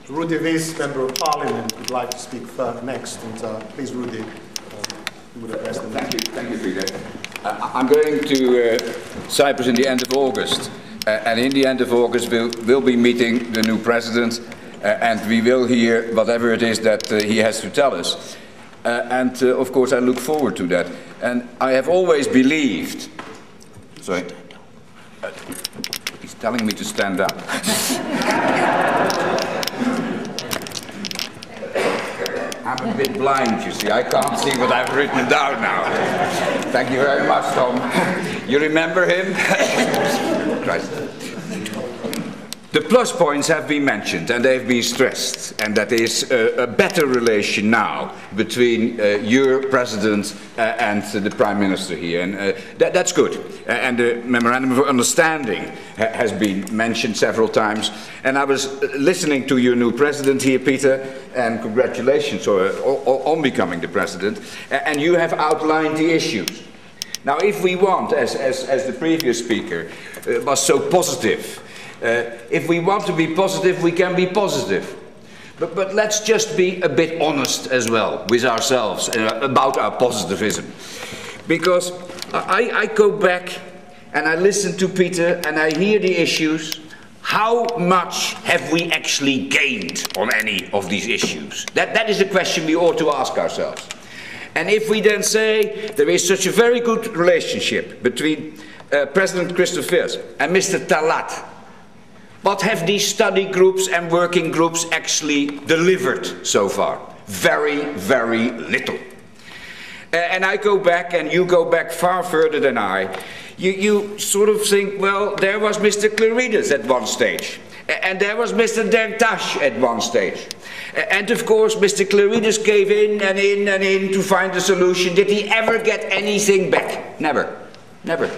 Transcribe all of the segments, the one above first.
Rudy, this Member of Parliament, would like to speak next. And please, Rudy, you would address the meeting. Thank you, Peter. I'm going to Cyprus in the end of August. And in the end of August, we'll be meeting the new president. And we will hear whatever it is that he has to tell us. Of course, I look forward to that. And I have always believed... Sorry. He's telling me to stand up. I'm a bit blind, you see. I can't see what I've written down now. Thank you very much, Tom. You remember him? Christ. The plus points have been mentioned and they've been stressed, and that is a better relation now between your president and the Prime Minister here, and that's good. And the Memorandum of Understanding has been mentioned several times, and I was listening to your new president here, Peter, and congratulations on becoming the president, and you have outlined the issues. Now, if we want, as the previous speaker was so positive, if we want to be positive, we can be positive. But let's just be a bit honest as well with ourselves about our positivism. Because I go back and I listen to Peter and I hear the issues. How much have we actually gained on any of these issues? That is a question we ought to ask ourselves. And if we then say there is such a very good relationship between President Christofias and Mr. Talat, what have these study groups and working groups actually delivered so far? Very, very little. And I go back, and you go back far further than I. You sort of think, well, there was Mr. Clarides at one stage. And there was Mr. Denktash at one stage. And of course, Mr. Clarides gave in and in and in to find a solution. Did he ever get anything back? Never. Never.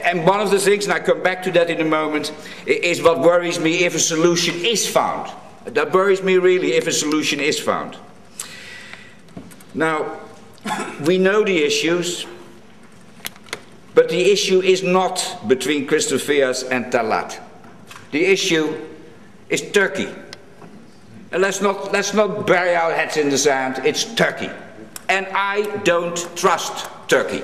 And one of the things, and I come back to that in a moment, is what worries me if a solution is found. That worries me really if a solution is found. Now, we know the issues, but the issue is not between Christofias and Talat. The issue is Turkey. And let's not bury our heads in the sand, it's Turkey. And I don't trust Turkey.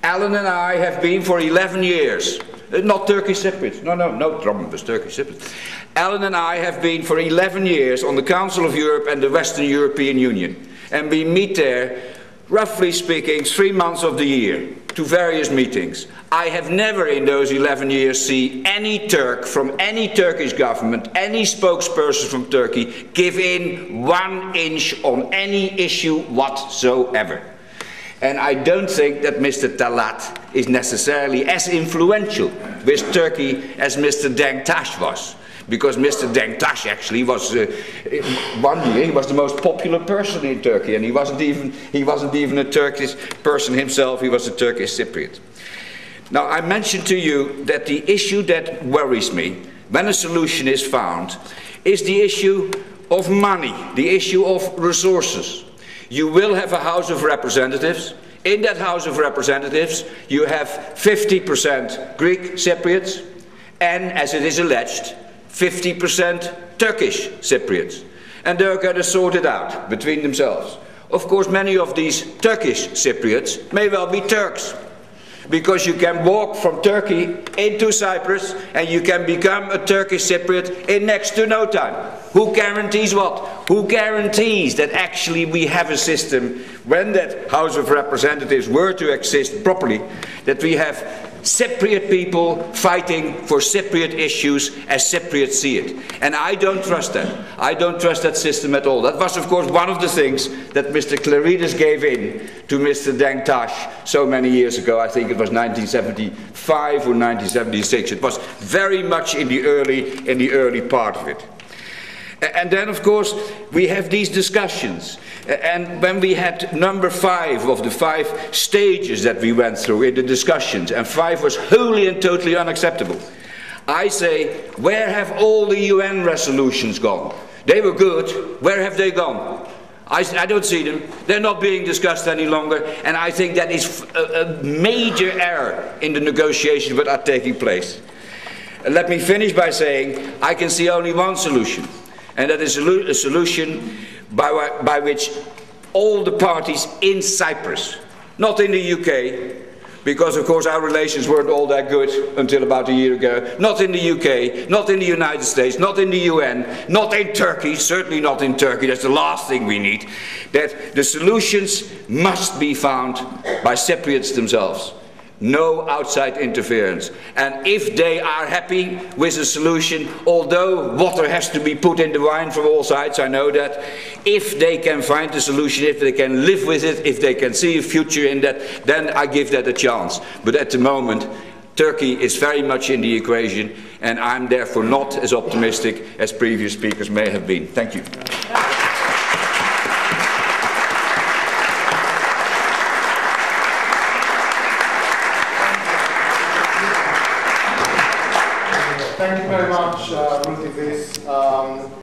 Alan and I have been for 11 years, not Turkish Cypriots, no problem with Turkish Cypriots. Alan and I have been for 11 years on the Council of Europe and the Western European Union. And we meet there, roughly speaking, 3 months of the year, to various meetings. I have never in those 11 years seen any Turk from any Turkish government, any spokesperson from Turkey, give in 1 inch on any issue whatsoever. And I don't think that Mr. Talat is necessarily as influential with Turkey as Mr. Denktash was. Because Mr. Denktash actually was, one year he was the most popular person in Turkey, and he wasn't even a Turkish person himself, he was a Turkish Cypriot. Now, I mentioned to you that the issue that worries me, when a solution is found, is the issue of money, the issue of resources. You will have a House of Representatives. In that House of Representatives, you have 50% Greek Cypriots, and, as it is alleged, 50% Turkish Cypriots. And they're going to sort it out between themselves. Of course, many of these Turkish Cypriots may well be Turks, because you can walk from Turkey into Cyprus and you can become a Turkish Cypriot in next to no time. Who guarantees what? Who guarantees that actually we have a system, when that House of Representatives were to exist properly, that we have Cypriot people fighting for Cypriot issues as Cypriots see it. And I don't trust that. I don't trust that system at all. That was, of course, one of the things that Mr. Clarides gave in to Mr. Denktash so many years ago. I think it was 1975 or 1976. It was very much in the early part of it. And then, of course, we have these discussions. And when we had number 5 of the 5 stages that we went through in the discussions, and 5 was wholly and totally unacceptable, I say, where have all the UN resolutions gone? They were good. Where have they gone? I don't see them. They're not being discussed any longer. And I think that is a major error in the negotiations that are taking place. let me finish by saying I can see only one solution, and that is a solution by which all the parties in Cyprus, not in the UK, because of course our relations weren't all that good until about a year ago, not in the UK, not in the United States, not in the UN, not in Turkey, certainly not in Turkey, that's the last thing we need, that the solutions must be found by Cypriots themselves. No outside interference. And if they are happy with a solution, although water has to be put in the wine from all sides, I know that, if they can find a solution, if they can live with it, if they can see a future in that, then I give that a chance. But at the moment, Turkey is very much in the equation, and I'm therefore not as optimistic as previous speakers may have been. Thank you. Thank you very much, Rudy.